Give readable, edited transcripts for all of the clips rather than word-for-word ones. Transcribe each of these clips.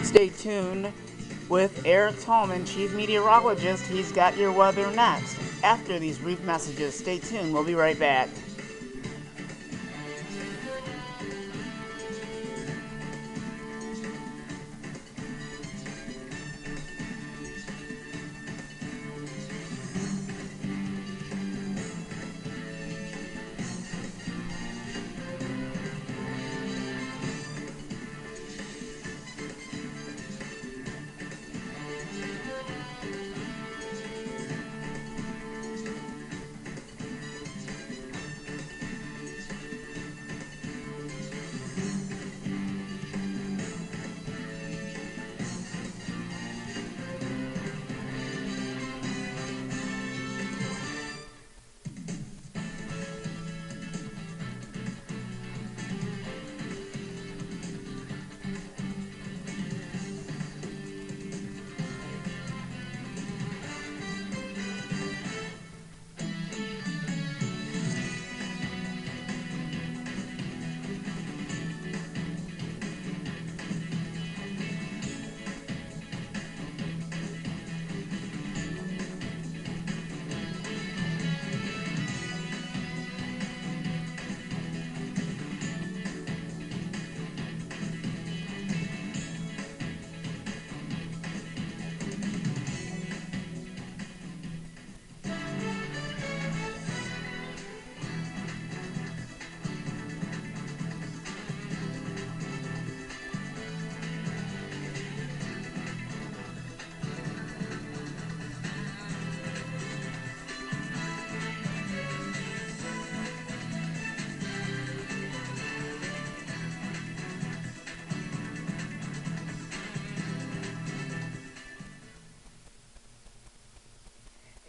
Stay tuned with Eric Tolman, Chief Meteorologist. He's got your weather next. After these brief messages, stay tuned. We'll be right back.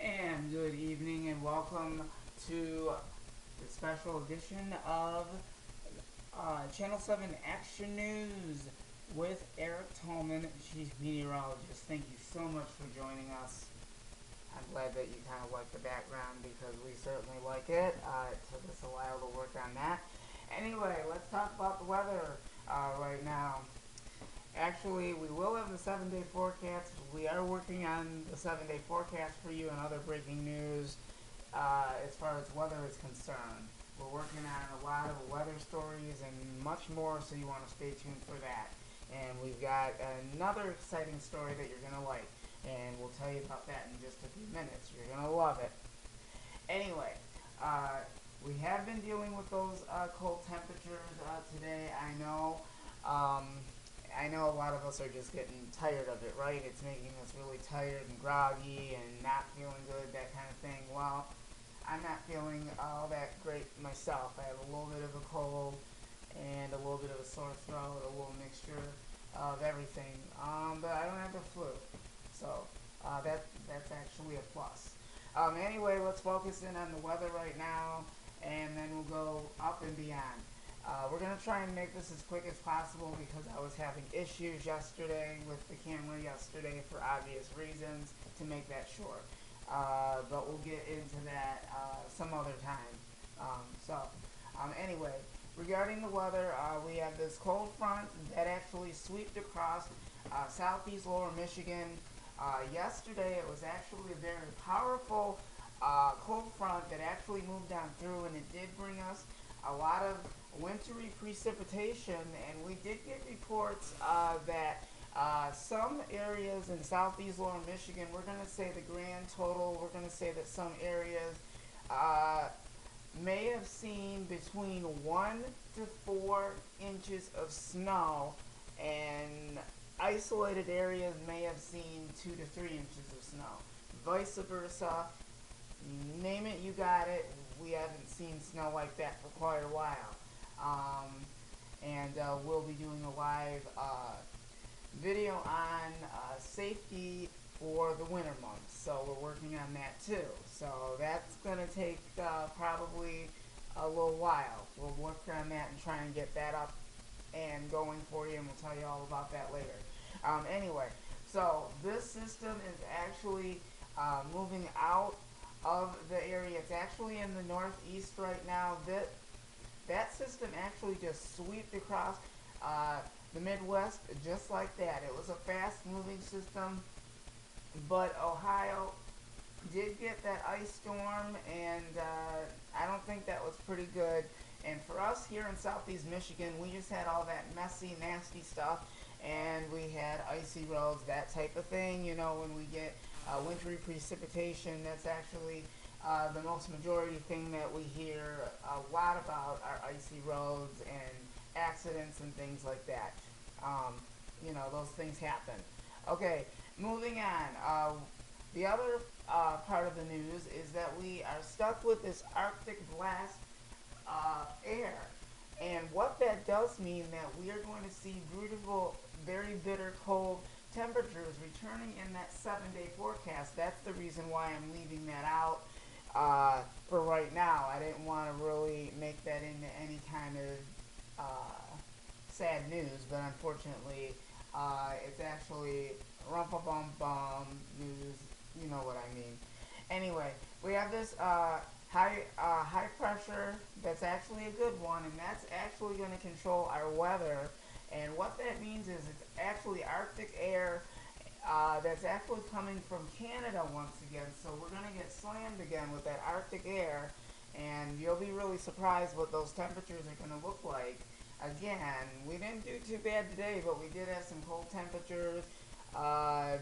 And good evening and welcome to the special edition of Channel 7 Action News with Eric Tolman, Chief Meteorologist. Thank you so much for joining us. I'm glad that you kind of like the background because we certainly like it. It took us a while to work on that. Anyway, let's talk about the weather right now. Actually, we will have the 7-day forecast. We are working on the 7-day forecast for you and other breaking news as far as weather is concerned. We're working on a lot of weather stories and much more, so you want to stay tuned for that. And we've got another exciting story that you're going to like, and we'll tell you about that in just a few minutes. You're going to love it. Anyway, we have been dealing with those cold temperatures today. I know a lot of us are just getting tired of it, right? It's making us really tired and groggy and not feeling good, that kind of thing. Well, I'm not feeling all that great myself. I have a little bit of a cold and a little bit of a sore throat, a little mixture of everything. But I don't have the flu, so that's actually a plus. Anyway, let's focus in on the weather right now, and then we'll go up and beyond. We're going to try and make this as quick as possible because I was having issues yesterday with the camera yesterday for obvious reasons to make that short. But we'll get into that some other time. Anyway, regarding the weather, we have this cold front that actually swept across southeast lower Michigan. Yesterday it was actually a very powerful cold front that actually moved on through, and it did bring us a lot of wintry precipitation, and we did get reports that some areas in southeast lower Michigan, we're going to say the grand total, we're going to say that some areas may have seen between 1 to 4 inches of snow, and isolated areas may have seen 2 to 3 inches of snow. Vice versa, name it, you got it. We haven't seen snow like that for quite a while. We'll be doing a live video on safety for the winter months. So we're working on that too. So that's going to take probably a little while. We'll work on that and try and get that up and going for you, and we'll tell you all about that later. Anyway, so this system is actually moving out of the area. It's actually in the northeast right now. That system actually just swept across the Midwest just like that. It was a fast moving system, but Ohio did get that ice storm, and I don't think that was pretty good. And for us here in southeast Michigan, we just had all that messy, nasty stuff, and we had icy roads, that type of thing. You know, when we get wintry precipitation, that's actually the most majority thing that we hear a lot about are icy roads and accidents and things like that. Um, you know, those things happen. Okay, moving on. The other part of the news is that we are stuck with this Arctic blast air. And what that does mean that we are going to see beautiful, very bitter cold temperatures returning in that 7-day forecast. That's the reason why I'm leaving that out for right now. I didn't want to really make that into any kind of sad news, but unfortunately, it's actually rumpa bum bum news. You know what I mean. Anyway, we have this high pressure that's actually a good one, and that's actually going to control our weather. And what that means is it's actually Arctic air that's actually coming from Canada once again. So we're going to get slammed again with that Arctic air, and you'll be really surprised what those temperatures are going to look like. Again, we didn't do too bad today, but we did have some cold temperatures,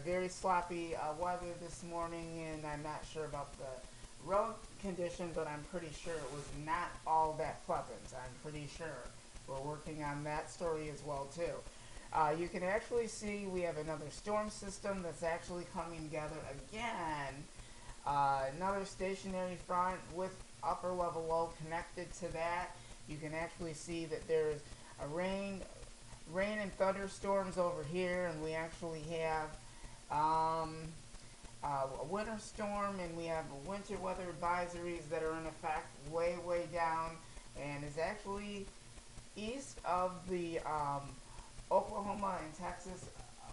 very sloppy weather this morning, and I'm not sure about the road condition, but I'm pretty sure it was not all that pleasant. I'm pretty sure. We're working on that story as well too. You can actually see we have another storm system that's actually coming together again. Another stationary front with upper level low connected to that. You can actually see that there's a rain and thunderstorms over here, and we actually have a winter storm, and we have winter weather advisories that are in effect way down, and is actually east of the Oklahoma and Texas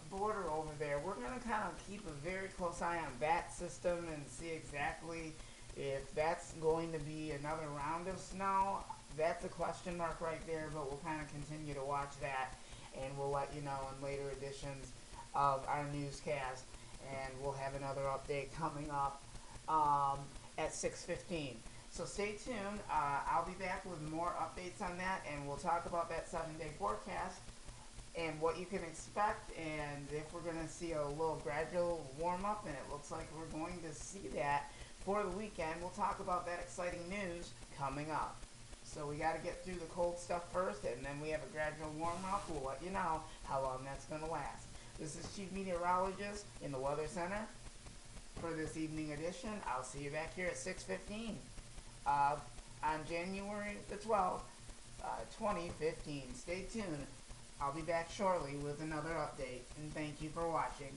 border over there. We're going to kind of keep a very close eye on that system and see exactly if that's going to be another round of snow. That's a question mark right there, but we'll kind of continue to watch that, and we'll let you know in later editions of our newscast, and we'll have another update coming up at 6:15. So stay tuned. I'll be back with more updates on that, and we'll talk about that 7-day forecast and what you can expect, and if we're going to see a little gradual warm up, and it looks like we're going to see that for the weekend. We'll talk about that exciting news coming up. So we got to get through the cold stuff first, and then we have a gradual warm up. We'll let you know how long that's going to last. This is Chief Meteorologist in the Weather Center for this evening edition. I'll see you back here at 6:15 on January the 12th, 2015. Stay tuned. I'll be back shortly with another update, and thank you for watching.